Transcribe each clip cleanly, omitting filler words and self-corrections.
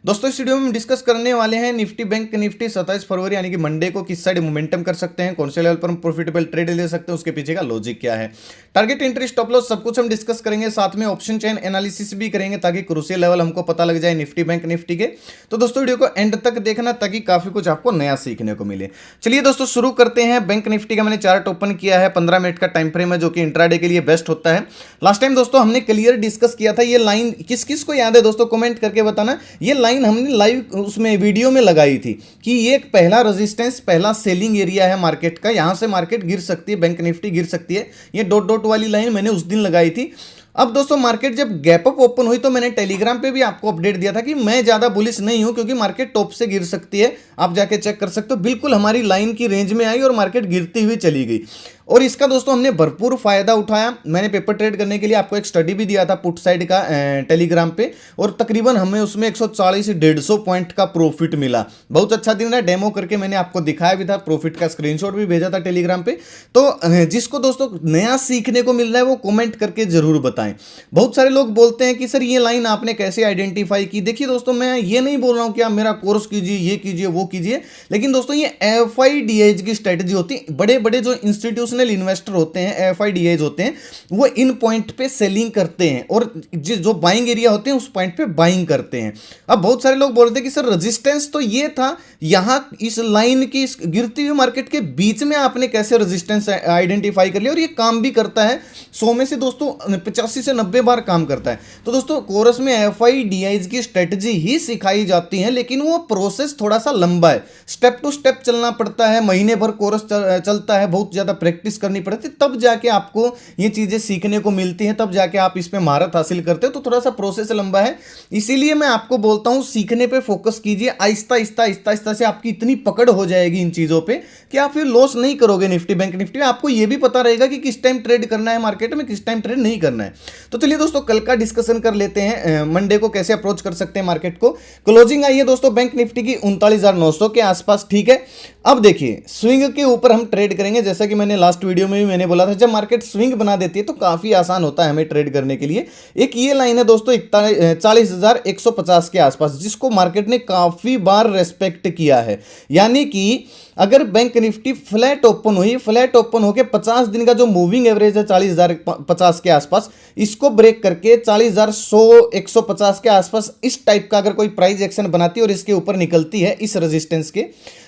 दोस्तों इस वीडियो में हम डिस्कस करने वाले हैं निफ्टी बैंक निफ्टी 27 फरवरी यानी कि मंडे को किस साइड मोमेंटम कर सकते हैं, कौन से लेवल पर हम प्रॉफिटेबल ट्रेड ले सकते हैं, उसके पीछे का लॉजिक क्या है, टारगेट एंट्री स्टॉप लॉस सब कुछ हम डिस्कस करेंगे। साथ में ऑप्शन चेन एनालिसिस भी करेंगे ताकि क्रूशियल लेवल हमको पता लग जाए निफ्टी बैंक निफ्टी के। तो दोस्तों वीडियो को एंड तक देखना ताकि काफी कुछ आपको नया सीखने को मिले। चलिए दोस्तों शुरू करते हैं। बैंक निफ्टी का मैंने चार्ट ओपन किया है, 15 मिनट का टाइम फ्रेम है जो कि इंट्राडे के लिए बेस्ट होता है। लास्ट टाइम दोस्तों हमने क्लियर डिस्कस किया था, ये लाइन किस किस को याद है दोस्तों कमेंट करके बताना। ये लाइन हमने लाइव उसमें वीडियो में लगाई थी कि ये एक पहला रेजिस्टेंस पहला सेलिंग एरिया है मार्केट का, यहां से मार्केट गिर सकती है, बैंक निफ्टी गिर सकती है। ये डॉट डॉट वाली लाइन मैंने उस दिन लगाई थी। अब दोस्तों मार्केट जब गैप अप ओपन हुई तो मैंने टेलीग्राम पे भी आपको अपडेट दिया था कि मैं ज्यादा बुलिश नहीं हूं क्योंकि मार्केट टॉप से गिर सकती है, आप जाके चेक कर सकते हो। बिल्कुल हमारी लाइन की रेंज में आई और मार्केट गिरती हुई चली गई और इसका दोस्तों हमने भरपूर फायदा उठाया। मैंने पेपर ट्रेड करने के लिए आपको एक स्टडी भी दिया था पुट साइड का टेलीग्राम पे, और तकरीबन हमें उसमें 140 से 150 पॉइंट का प्रॉफिट मिला। बहुत अच्छा दिन रहा, डेमो करके मैंने आपको दिखाया भी था, प्रॉफिट का स्क्रीनशॉट भी भेजा था टेलीग्राम पे। तो जिसको दोस्तों नया सीखने को मिल रहा है वो कमेंट करके जरूर बताएं। बहुत सारे लोग बोलते हैं कि सर ये लाइन आपने कैसे आइडेंटिफाई की। देखिए दोस्तों मैं ये नहीं बोल रहा हूं कि आप मेरा कोर्स कीजिए, ये कीजिए, वो कीजिए, लेकिन दोस्तों ये FIDH की स्ट्रेटेजी होती है। बड़े बड़े जो इंस्टीट्यूशनल इन्वेस्टर होते हैं, FIDH होते हैं, वो इन पॉइंट पे सेलिंग करते हैं और जो बाइंग एरिया होते हैं उस पॉइंट पे बाइंग करते हैं। अब बहुत सारे लोग बोलते हैं कि सर रेजिस्टेंस तो ये था, यहां इस लाइन की इस गिरती हुई मार्केट के बीच में आपने कैसे रेजिस्टेंस आइडेंटिफाई कर लिया, और ये काम भी करता है। 100 में से दोस्तों 85 से 90 बार काम करता है। तो दोस्तों कोर्स में FIDH की स्ट्रेटजी ही सिखाई जाती है, लेकिन वो प्रोसेस थोड़ा सा लंबा है, स्टेप टू स्टेप चलना पड़ता है। महीने भर कोर्स चलता है, बहुत ज्यादा प्रैक्टिस करनी पड़ती है, तब जाके आपको ये चीजें सीखने को मिलती हैं, तब जाके आप इसमें महारत हासिल करते हो। तो थोड़ा सा प्रोसेस लंबा है, इसीलिए मैं आपको बोलता हूं सीखने पे फोकस कीजिए। आहिस्ता आहिस्ता आहिस्ता आहिस्ता से आपकी इतनी पकड़ हो जाएगी इन चीजों पे कि आप फिर लॉस नहीं करोगे निफ्टी बैंक निफ्टी में। आपको ये भी पता रहेगा कि किस टाइम ट्रेड करना है मार्केट में, किस टाइम ट्रेड नहीं करना है। तो चलिए दोस्तों कल का डिस्कशन कर लेते हैं, मंडे को कैसे अप्रोच कर सकते हैं मार्केट को। क्लोजिंग आई है दोस्तों बैंक निफ्टी की 39,900 के आसपास, ठीक है। अब देखिए स्विंग के ऊपर हम ट्रेड करेंगे, जैसा कि मैंने लास्ट वीडियो में भी मैंने बोला था, जब मार्केट स्विंग बना देती है तो काफी आसान होता है हमें ट्रेड करने के लिए। एक ये लाइन है दोस्तों 40,150 के आसपास, जिसको मार्केट ने काफी बार रेस्पेक्ट किया है। यानी कि अगर बैंक निफ्टी फ्लैट ओपन हुई, फ्लैट ओपन होकर 50 दिन का जो मूविंग एवरेज है 40,050 के आसपास, इसको ब्रेक करके 40,100 150 के आसपास इस टाइप का अगर कोई प्राइस एक्शन बनाती है और इसके ऊपर निकलती है इस रेजिस्टेंस के,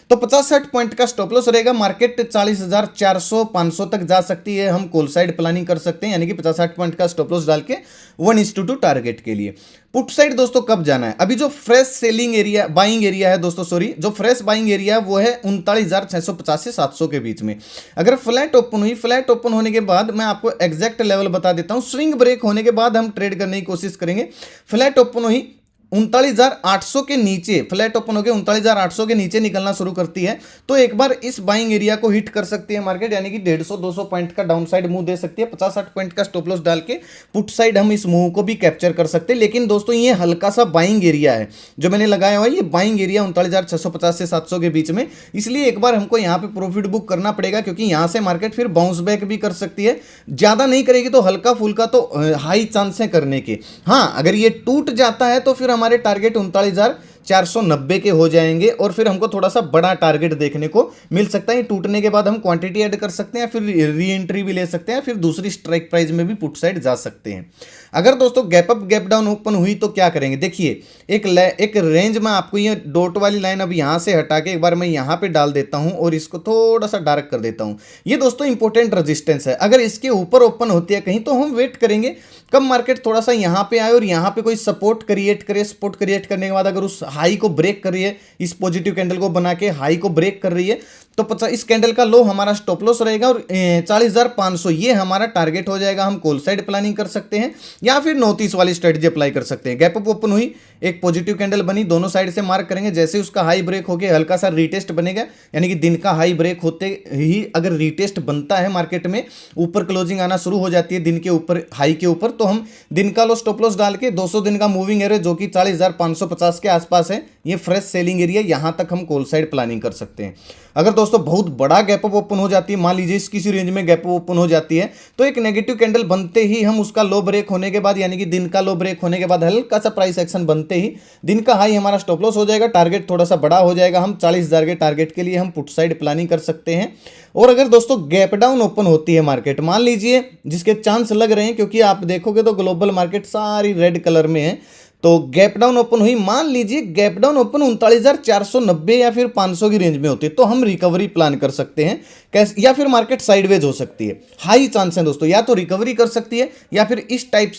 तो 50-60 पॉइंट का स्टॉप लॉस रहेगा। मार्केट 40,400-500 तक जा सकती है। हम कॉल साइड प्लानिंग कर सकते हैं, यानी कि 50-60 पॉइंट का स्टॉप लॉस डाल के 1:2 टारगेट के लिए। पुट साइड दोस्तों कब जाना है? अभी जो fresh selling area buying area है दोस्तों, सॉरी, जो फ्रेश बाइंग एरिया है वो है 39,650 से 700 के बीच में। अगर फ्लैट ओपन हुई, फ्लैट ओपन होने के बाद मैं आपको एग्जैक्ट लेवल बता देता हूं, स्विंग ब्रेक होने के बाद हम ट्रेड करने की कोशिश करेंगे। फ्लैट ओपन हुई 39,800 के नीचे, फ्लैट ओपन होकर 39,800 के नीचे निकलना शुरू करती है तो एक बार इस बाइंग एरिया को हिट कर सकती है मार्केट, यानी कि 150-200 पॉइंट का डाउन साइड मूव दे सकती है। 50-60 पॉइंट का स्टॉप लॉस डाल के पुट साइड हम इस मूव को भी कैप्चर कर सकते हैं। लेकिन दोस्तों ये हल्का सा बाइंग एरिया है जो मैंने लगाया हुआ है, ये बाइंग एरिया 39,650 से 700 के बीच में, इसलिए एक बार हमको यहाँ पे प्रॉफिट बुक करना पड़ेगा, क्योंकि यहाँ से मार्केट फिर बाउंस बैक भी कर सकती है। ज्यादा नहीं करेगी तो हल्का फुल्का तो हाई चांस है करने के। हाँ, अगर ये टूट जाता है तो फिर हमारे टारगेट 39,490 के हो जाएंगे और फिर हमको थोड़ा सा बड़ा टारगेट देखने को मिल सकता है। टूटने के बाद हम क्वांटिटी ऐड कर सकते हैं, फिर री एंट्री भी ले सकते हैं, फिर दूसरी स्ट्राइक प्राइस में भी पुट साइड जा सकते हैं। अगर दोस्तों gap up gap down open हुई तो क्या करेंगे? देखिए एक रेंज में आपको ये डॉट वाली लाइन अब यहां से हटा के एक बार मैं यहां पे डाल देता हूं और इसको थोड़ा सा डार्क कर देता हूं। ये दोस्तों इंपॉर्टेंट रेजिस्टेंस है। अगर इसके ऊपर ओपन होती है कहीं तो हम वेट करेंगे कब मार्केट थोड़ा सा यहां पे आए और यहां पे कोई सपोर्ट क्रिएट करे। सपोर्ट क्रिएट करने के बाद अगर उस हाई को ब्रेक कर रही है, इस पॉजिटिव कैंडल को बना के हाई को ब्रेक कर रही है, तो 50 इस कैंडल का लो हमारा स्टॉप लॉस रहेगा और 40,500 ये हमारा टारगेट हो जाएगा। हम कॉल साइड प्लानिंग कर सकते हैं या फिर नॉर्थ ईस्ट वाली स्ट्रेटजी अप्लाई कर सकते हैं। गैप अप ओपन हुई, एक पॉजिटिव कैंडल बनी, दोनों साइड से मार्क करेंगे। जैसे उसका हाई ब्रेक होके हल्का सा रीटेस्ट बनेगा, यानी कि दिन का हाई ब्रेक होते ही अगर रीटेस्ट बनता है मार्केट में, ऊपर क्लोजिंग आना शुरू हो जाती है दिन के ऊपर हाई के ऊपर, तो हम दिन का लो स्टॉप लॉस डाल के 200 दिन का मूविंग एवरेज जो कि 40,550 के आसपास है, ये फ्रेश सेलिंग एरिया, यहां तक हम कॉल साइड प्लानिंग कर सकते हैं। अगर दोस्तों दोस्तों बहुत बड़ा गैप अप ओपन हो जाती है, मान लीजिए इस किसी रेंज में गैप अप ओपन हो जाती है, तो एक नेगेटिव कैंडल बनते ही हम उसका लो ब्रेक होने के बाद, यानी कि दिन का लो ब्रेक होने के बाद हल्का सा प्राइस एक्शन बनते ही दिन का हाई हमारा स्टॉप लॉस हो जाएगा, टारगेट थोड़ा सा बड़ा हो जाएगा। हम 40,000 के टारगेट के लिए हम पुट साइड प्लानिंग कर सकते हैं। और अगर दोस्तों गैप डाउन ओपन होती है मार्केट, मान लीजिए जिसके चांस लग रहे हैं, क्योंकि आप देखोगे तो ग्लोबल मार्केट सारी रेड कलर में है, तो गैप डाउन ओपन हुई, मान लीजिए गैप डाउन ओपन 39,490 या फिर 500 की रेंज में होती है, तो हम रिकवरी प्लान कर सकते हैं कैसे, या फिर मार्केट साइडवेज हो सकती है। हाई चांस है दोस्तों, या तो रिकवरी कर सकती है या फिर इस टाइप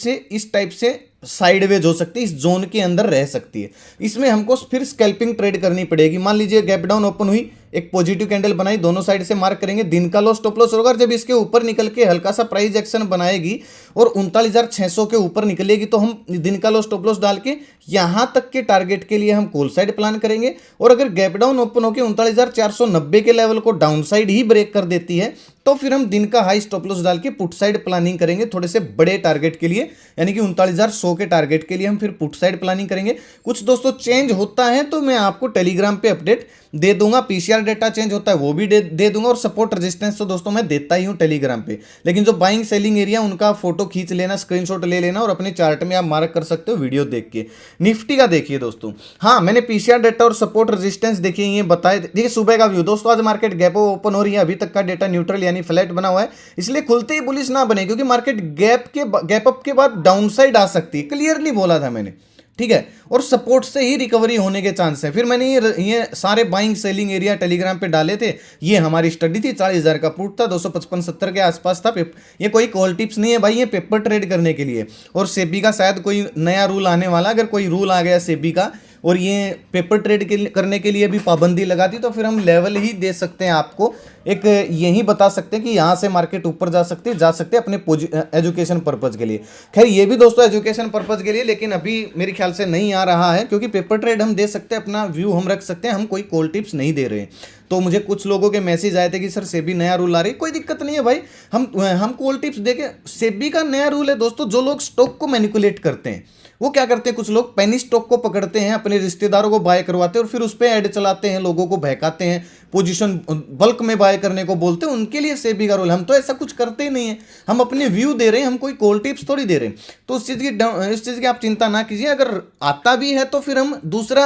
से साइडवेज हो सकती है, इस जोन के अंदर रह सकती है। इसमें हमको फिर स्कैल्पिंग ट्रेड करनी पड़ेगी। मान लीजिए गैप डाउन ओपन हुई, एक पॉजिटिव कैंडल बनाई, दोनों साइड से मार्क करेंगे, दिन का लो स्टॉप लॉस होगा। जब इसके ऊपर निकल के हल्का सा प्राइस एक्शन बनाएगी और 39,600 के ऊपर निकलेगी, तो हम दिन का लो स्टॉप लॉस डाल के यहां तक के टारगेट के लिए हम कॉल साइड प्लान करेंगे। और अगर गैप डाउन ओपन होकर 39,490 के लेवल को डाउन साइड ही ब्रेक कर देती है, तो फिर हम दिन का हाई स्टॉप लॉस डाल के पुट साइड प्लानिंग करेंगे थोड़े से बड़े टारगेट के लिए, यानी कि 39,100 के टारगेट के लिए हम फिर पुट साइड प्लानिंग करेंगे। कुछ दोस्तों चेंज होता है तो मैं आपको टेलीग्राम पे अपडेट दे दूंगा, पीसीआर डेटा चेंज होता है वो भी दे दूंगा, और सपोर्ट रेजिस्टेंस तो दोस्तों मैं देता ही हूं टेलीग्राम पे। लेकिन जो बाइंग सेलिंग एरिया, उनका फोटो खींच लेना, स्क्रीनशॉट ले लेना और अपने चार्ट में आप मार्क कर सकते हो वीडियो देख के। निफ्टी का देखिए दोस्तों, हाँ मैंने पीसीआर डेटा और सपोर्ट रेजिस्टेंस देखिए, ये बताए। देखिए सुबह का व्यू दोस्तों, आज मार्केट गैप ओपन हो रही है, अभी तक का डेटा न्यूट्रल यानी फ्लैट बना हुआ है, इसलिए खुलते ही बुलिश ना बने, क्योंकि मार्केट गैप अप के बाद डाउन साइड आ सकती है, क्लियरली बोला था मैंने, ठीक है। और सपोर्ट से ही रिकवरी होने के चांस है। फिर मैंने ये सारे बाइंग सेलिंग एरिया टेलीग्राम पे डाले थे, ये हमारी स्टडी थी, 40,000 का पुट था, 255-70 के आसपास था। ये कोई कॉल टिप्स नहीं है भाई, ये पेपर ट्रेड करने के लिए। और सेबी का शायद कोई नया रूल आने वाला, अगर कोई रूल आ गया सेबी का और ये पेपर ट्रेड करने के लिए भी पाबंदी लगा दी, तो फिर हम लेवल ही दे सकते हैं आपको, एक यही बता सकते हैं कि यहाँ से मार्केट ऊपर जा सकते हैं अपने एजुकेशन पर्पज के लिए। खैर ये भी दोस्तों एजुकेशन पर्पज के लिए, लेकिन अभी मेरे ख्याल से नहीं आ रहा है, क्योंकि पेपर ट्रेड हम दे सकते हैं, अपना व्यू हम रख सकते हैं, हम कोई कॉल टिप्स नहीं दे रहे हैं। तो मुझे कुछ लोगों के मैसेज आए थे कि सर सेबी नया रूल आ रही है, कोई दिक्कत नहीं है भाई, हम कॉल टिप्स देके। सेबी का नया रूल है दोस्तों, जो लोग स्टॉक को मैनिपुलेट करते हैं वो क्या करते हैं, कुछ लोग पेनी स्टॉक को पकड़ते हैं, अपने रिश्तेदारों को बाय करवाते हैं और फिर उस पर ऐड चलाते हैं, लोगों को बहकाते हैं, पोजीशन बल्क में बाय करने को बोलते हैं, उनके लिए सेबी का रूल। हम तो ऐसा कुछ करते ही नहीं है, हम अपने व्यू दे रहे हैं, हम कोई कॉल टिप्स थोड़ी दे रहे हैं। तो इस चीज़ की आप चिंता ना कीजिए। अगर आता भी है तो फिर हम दूसरा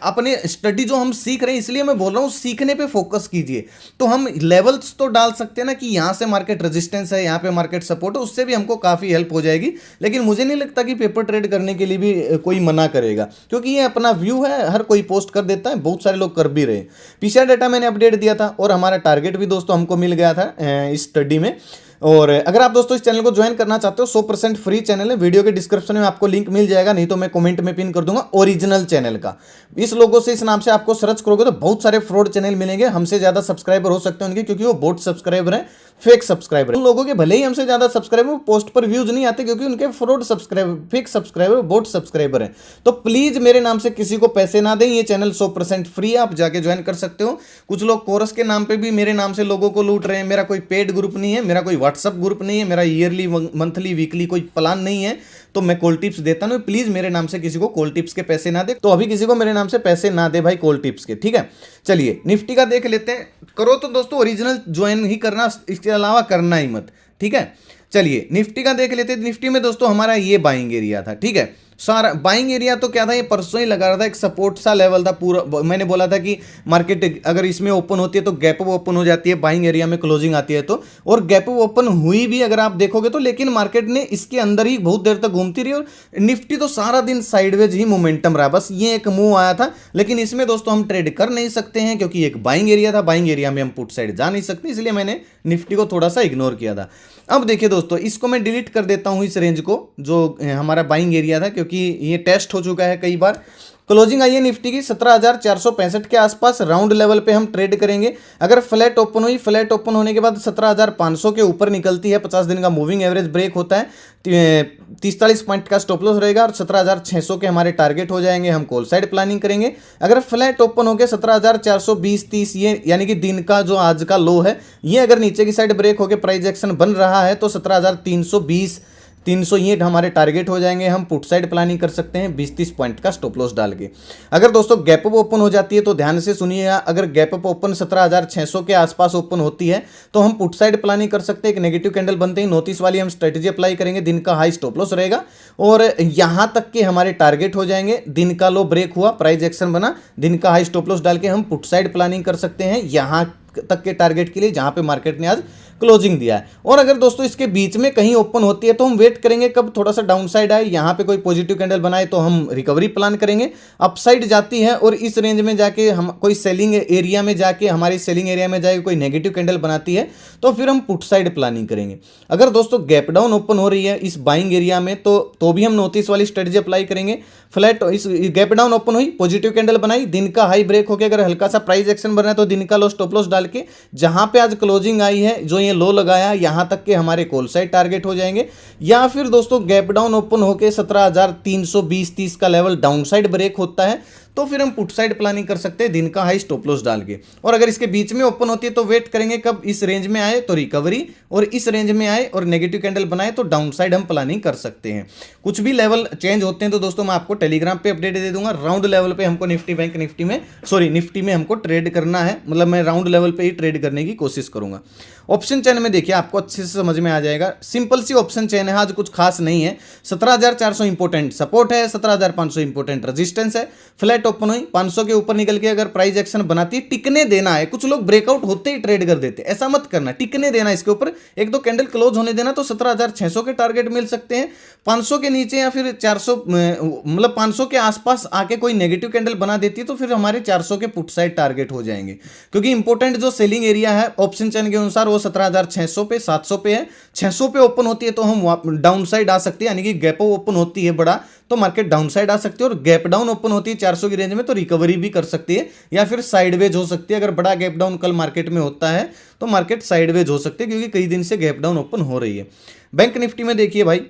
अपने स्टडी जो हम सीख रहे हैं, इसलिए मैं बोल रहा हूँ सीखने पे फोकस कीजिए। तो हम लेवल्स तो डाल सकते हैं ना, कि यहाँ से मार्केट रेजिस्टेंस है, यहाँ पे मार्केट सपोर्ट है, उससे भी हमको काफ़ी हेल्प हो जाएगी। लेकिन मुझे नहीं लगता कि पेपर ट्रेड करने के लिए भी कोई मना करेगा, क्योंकि ये अपना व्यू है, हर कोई पोस्ट कर देता है, बहुत सारे लोग कर भी रहे। पीसीआर डेटा मैंने अपडेट दिया था और हमारा टारगेट भी दोस्तों हमको मिल गया था इस स्टडी में। और अगर आप दोस्तों इस चैनल को ज्वाइन करना चाहते हो, 100% फ्री चैनल है, वीडियो के डिस्क्रिप्शन में आपको लिंक मिल जाएगा, नहीं तो मैं कमेंट में पिन कर दूंगा, ओरिजिनल चैनल का। इस लोगों से, इस नाम से आपको सर्च करोगे तो बहुत सारे फ्रॉड चैनल मिलेंगे, हमसे ज्यादा सब्सक्राइबर हो सकते हैं उनके, क्योंकि वो बोट सब्सक्राइबर है, फेक सब्सक्राइबर। उन लोगों के भले ही हमसे ज्यादा सब्सक्राइबर पोस्ट पर व्यूज नहीं आते, क्योंकि उनके fraud subscriber, fake subscriber, boat subscriber है। तो प्लीज मेरे नाम से किसी को पैसे ना दें, ये चैनल 100% फ्री है, आप जाके ज्वाइन कर सकते हो। कुछ लोग कोरस के नाम पे भी मेरे नाम से लोगों को लूट रहे हैं। मेरा कोई पेड ग्रुप नहीं है, मेरा कोई व्हाट्सअप ग्रुप नहीं है, मेरा ईयरली मंथली वीकली कोई प्लान नहीं है, तो मैं कॉल टिप्स देता हूं। प्लीज मेरे नाम से किसी को कॉल टिप्स के पैसे ना दे, तो अभी किसी को मेरे नाम से पैसे ना दे भाई कॉल टिप्स के, ठीक है। चलिए निफ्टी का देख लेते हैं। करो तो दोस्तों ओरिजिनल ज्वाइन ही करना, इसके अलावा करना ही मत, ठीक है। चलिए निफ्टी का देख लेते हैं। निफ्टी में दोस्तों हमारा ये बाइंग एरिया था, ठीक है। सारा बाइंग एरिया तो क्या था, ये परसों ही लगा रहा था, एक सपोर्ट सा लेवल था पूरा। मैंने बोला था कि मार्केट अगर इसमें ओपन होती है तो गैप अप ओपन हो जाती है, बाइंग एरिया में क्लोजिंग आती है तो, और गैप अप ओपन हुई भी अगर आप देखोगे तो, लेकिन मार्केट ने इसके अंदर ही बहुत देर तक घूमती रही और निफ्टी तो सारा दिन साइडवेज ही मोमेंटम रहा। बस ये एक मूव आया था, लेकिन इसमें दोस्तों हम ट्रेड कर नहीं सकते हैं, क्योंकि एक बाइंग एरिया था, बाइंग एरिया में हम पुट साइड जा नहीं सकते, इसलिए मैंने निफ्टी को थोड़ा सा इग्नोर किया था। अब देखिए दोस्तों, इसको मैं डिलीट कर देता हूं, इस रेंज को जो हमारा बाइंग एरिया था, क्योंकि ये टेस्ट हो चुका है कई बार। क्लोजिंग आई है निफ्टी की 17,465 के आसपास, राउंड लेवल पे हम ट्रेड करेंगे। अगर फ्लैट ओपन हुई, फ्लैट ओपन होने के बाद 17,500 के ऊपर निकलती है, 50 दिन का मूविंग एवरेज ब्रेक होता है, 43 पॉइंट का स्टॉप लॉस रहेगा और 17,600 के हमारे टारगेट हो जाएंगे। हम कॉल साइड प्लानिंग करेंगे। अगर फ्लैट ओपन होकर 17,420-30 ये यानी कि दिन का जो आज का लो है, ये अगर नीचे की साइड ब्रेक होकर प्राइस एक्शन बन रहा है तो 17,320 300 ये हमारे टारगेट हो जाएंगे। हम पुट साइड प्लानिंग कर सकते हैं 20-30 पॉइंट का स्टॉप लॉस डाल के। अगर दोस्तों गैप अप ओपन हो जाती है तो ध्यान से सुनिएगा, अगर गैप अप ओपन 17,600 के आसपास ओपन होती है तो हम पुट साइड प्लानिंग कर सकते हैं। एक नेगेटिव कैंडल बनते ही नोटिस वाली हम स्ट्रेटेजी अप्लाई करेंगे, दिन का हाई स्टॉप लॉस रहेगा और यहां तक के हमारे टारगेट हो जाएंगे। दिन का लो ब्रेक हुआ, प्राइस एक्शन बना, दिन का हाई स्टॉप लॉस डाल के हम पुट साइड प्लानिंग कर सकते हैं यहां तक के टारगेट के लिए जहां पे मार्केट ने आज क्लोजिंग दिया है। और अगर दोस्तों इसके बीच में कहीं ओपन होती है तो हम वेट करेंगे कब थोड़ा सा डाउन साइड आए, यहां पे कोई पॉजिटिव कैंडल बनाए तो हम रिकवरी प्लान करेंगे। अपसाइड जाती है और इस रेंज में जाके हम कोई सेलिंग एरिया में जाके हमारी सेलिंग एरिया में जाके कोई नेगेटिव कैंडल बनाती है तो फिर हम पुट साइड प्लानिंग करेंगे। अगर दोस्तों गैप डाउन ओपन हो रही है इस बाइंग एरिया में तो भी हम नोटिस वाली स्ट्रेटजी अप्लाई करेंगे। फ्लैट इस गैप डाउन ओपन हुई, पॉजिटिव कैंडल बनाई, दिन का हाई ब्रेक होकर अगर हल्का सा प्राइस एक्शन बना है तो दिन का लो स्टॉप लॉस डाल के जहां पे आज क्लोजिंग आई है जो ये लो लगाया यहां तक के हमारे कॉल साइड टारगेट हो जाएंगे। या फिर दोस्तों गैप डाउन ओपन होकर 17,320-30 का लेवल डाउन साइड ब्रेक होता है तो फिर हम पुट साइड प्लानिंग कर सकते हैं दिन का हाई स्टॉप लॉस डाल के। और अगर इसके बीच में ओपन होती है तो वेट करेंगे कब इस रेंज में आए तो रिकवरी, और इस रेंज में आए और नेगेटिव कैंडल बनाए तो डाउन साइड हम प्लानिंग कर सकते हैं। कुछ भी लेवल चेंज होते हैं तो दोस्तों मैं आपको टेलीग्राम पे अपडेट दे दूंगा। राउंड लेवल पे हमको निफ्टी में हमको ट्रेड करना है, मतलब मैं राउंड लेवल पे ही ट्रेड करने की कोशिश करूंगा। ऑप्शन चेन में देखिए आपको अच्छे से समझ में आ जाएगा, सिंपल सी ऑप्शन चेन है, आज कुछ खास नहीं है। 17,400 इंपोर्टेंट सपोर्ट है, 17,500 इंपोर्टेंट रेजिस्टेंस है। फ्लैट ओपन हुई 500 के ऊपर निकल के अगर प्राइस एक्शन बनाती है टिकने देना है। कुछ लोग ब्रेकआउट होते ही ट्रेड कर देते हैं, ऐसा मत करना, टिकने देना, इसके ऊपर एक दो कैंडल क्लोज होने देना तो 17,600 के टारगेट मिल सकते हैं। 500 के नीचे या फिर 400 मतलब 500 के आसपास आके कोई नेगेटिव कैंडल बना देती है तो फिर हमारे 400 के पुट साइड टारगेट हो जाएंगे, क्योंकि इंपोर्टेंट जो सेलिंग एरिया है ऑप्शन चेन के अनुसार वो 17,600 पे 700 पे है। 600 पे ओपन होती है तो हम डाउन साइड आ सकती है, यानी कि गैप ओपन होती है बड़ा तो मार्केट डाउन साइड आ सकती है, और गैप डाउन ओपन होती है 400 की रेंज में तो रिकवरी भी कर सकती है या फिर साइडवेज हो सकती है। अगर बड़ा गैप डाउन कल मार्केट में होता है तो मार्केट साइडवेज हो सकती है, क्योंकि कई दिन से गैप डाउन ओपन हो रही है। बैंक निफ्टी में देखिए भाई,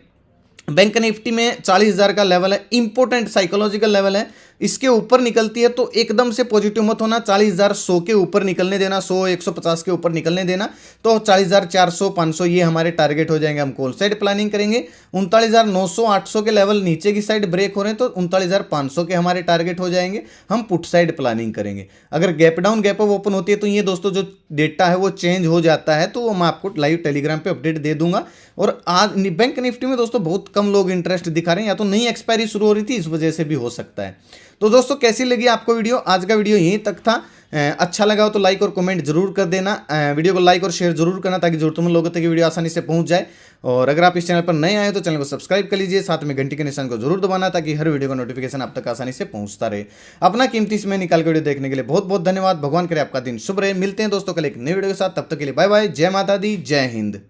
बैंक निफ्टी में 40,000 का लेवल है, इंपॉर्टेंट साइकोलॉजिकल लेवल है। इसके ऊपर निकलती है तो एकदम से पॉजिटिव मत होना, 40,100 के ऊपर निकलने देना, 100-150 के ऊपर निकलने देना तो 40,400 500 ये हमारे टारगेट हो जाएंगे। हम कॉल साइड प्लानिंग करेंगे। 39,900 800 के लेवल नीचे की साइड ब्रेक हो रहे हैं तो 39,500 के हमारे टारगेट हो जाएंगे। हम पुट साइड प्लानिंग करेंगे। अगर gap down gap up open होती है तो ये दोस्तों जो डेटा है वो चेंज हो जाता है, तो मैं आपको लाइव टेलीग्राम पे अपडेट दे दूंगा। और आज बैंक निफ्टी में दोस्तों बहुत कम लोग इंटरेस्ट दिखा रहे हैं, या तो नई एक्सपायरी शुरू हो रही थी इस वजह से भी हो सकता है। तो दोस्तों कैसी लगी आपको वीडियो? आज का वीडियो यहीं तक था। अच्छा लगा हो तो लाइक और कमेंट जरूर कर देना। वीडियो को लाइक और शेयर जरूर करना ताकि जरूरतमंद लोगों तक ये वीडियो आसानी से पहुंच जाए। और अगर आप इस चैनल पर नए आए तो चैनल को सब्सक्राइब कर लीजिए, साथ में घंटी के निशान को जरूर दबाना ताकि हर वीडियो का नोटिफिकेशन आप तक आसानी से पहुंचता रहे। अपना कीमती समय निकाल के वीडियो देखने के लिए बहुत बहुत धन्यवाद। भगवान करे आपका दिन शुभ रहे। मिलते हैं दोस्तों कल एक नई वीडियो के साथ, तब तक के लिए बाय बाय। जय माता दी, जय हिंद।